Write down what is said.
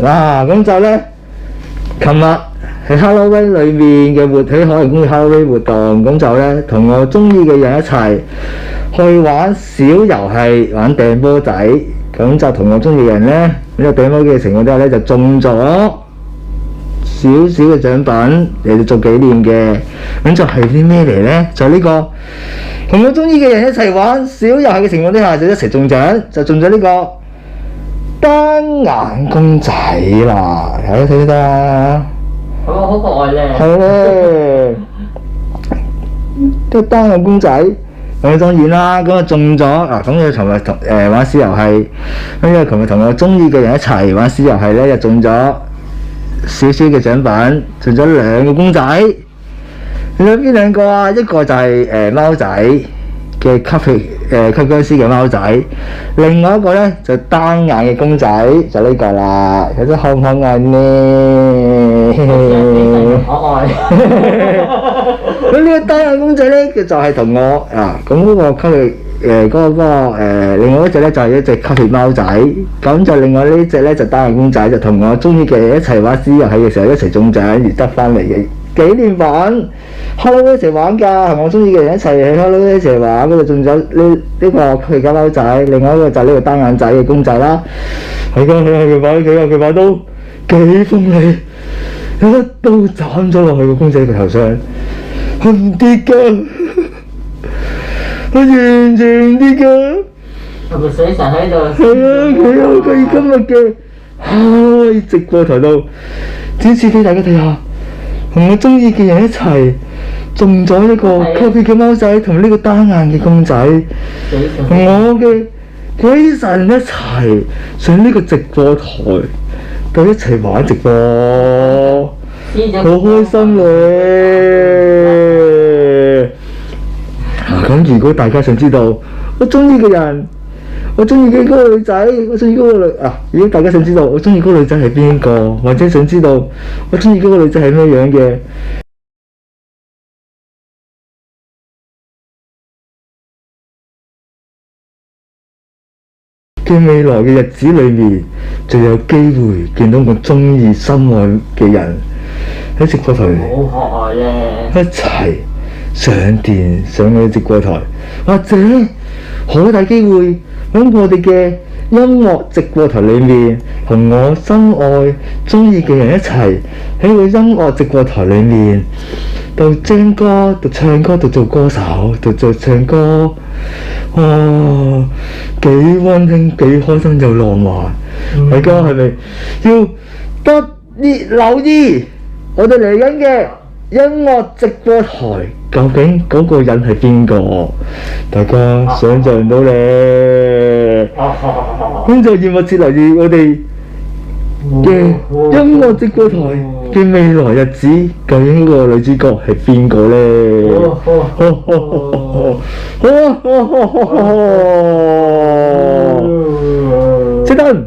嗱，咁就咧，琴日喺 Halloween 裏面嘅喺海洋公園 Halloween 活動，咁就咧同我中意嘅人一齊去玩小遊戲，玩掟波仔。咁就同我中意嘅人咧，咁就掟波嘅情況之下咧，就中咗少少嘅獎品嚟到做紀念嘅。咁就係啲咩嚟咧？就呢個同我中意嘅人一齊玩小遊戲嘅情況之下，就一齊中獎，就中咗呢個單眼公仔啦，大家睇得啊？好可愛咧！係咧，即係單眼公仔。咁當然啦，咁啊中咗嗱，咁佢尋日同玩小遊戲，咁因為琴日同我中意嘅人一齊玩小遊戲咧，就中咗少少嘅獎品，中咗兩個公仔。你諗邊兩個啊？一個就係貓仔嘅吸僵屍嘅貓仔，另外一個咧就單眼嘅公仔，就呢個啦。有啲可唔可愛呢？可愛。咁呢個單眼公仔咧，佢就係同我咁嗰個吸血另外一隻咧就係一隻吸血貓仔，咁就另外呢隻咧就單眼公仔，就同我中意嘅人一齊玩小遊戲嘅時候一齊中獎而得翻嚟嘅紀念版。Halloween 一齊玩㗎，係我中意嘅人一齊喺 Halloween 一齊玩，嗰度中咗呢個吸血嘅貓仔，另外一個就係呢個單眼仔嘅公仔啦。係㗎，佢把刀幾鋒利，一刀斬咗落去個公仔嘅頭上，佢唔跌㗎，佢完全唔跌㗎。係咪死神喺度？係啊，佢今日嘅喺直播台度展示俾大家睇下，同我中意嘅人一齊中咗呢個吸血嘅貓仔同呢個單眼嘅公仔，同我嘅鬼神一齊上呢個直播台度一齊玩直播，好開心咧！咁如果大家想知道我中意嘅人，我中意嘅嗰個女仔，我中意嗰個女如果大家想知道我中意嗰個女仔係邊個，或者想知道我中意嗰個女仔係咩樣嘅未來嘅日子裏面，就有機會見到我中意心愛嘅人喺直播台好可愛咧！一齊上我嘅直播台，或者好大機會喺我哋嘅音樂直播台裏面，同我心愛中意嘅人一齊喺個音樂直播台裏面度聽歌、度唱歌、度做歌手、度做唱歌，哇！幾溫馨、幾開心又浪漫，大家係咪要特別留意我哋嚟緊嘅音樂直播台？究竟嗰個人係邊個？大家想像唔到咧。咁就要密切留意我哋嘅音樂直播台嘅未來日子，究竟個女主角係邊個咧？即登。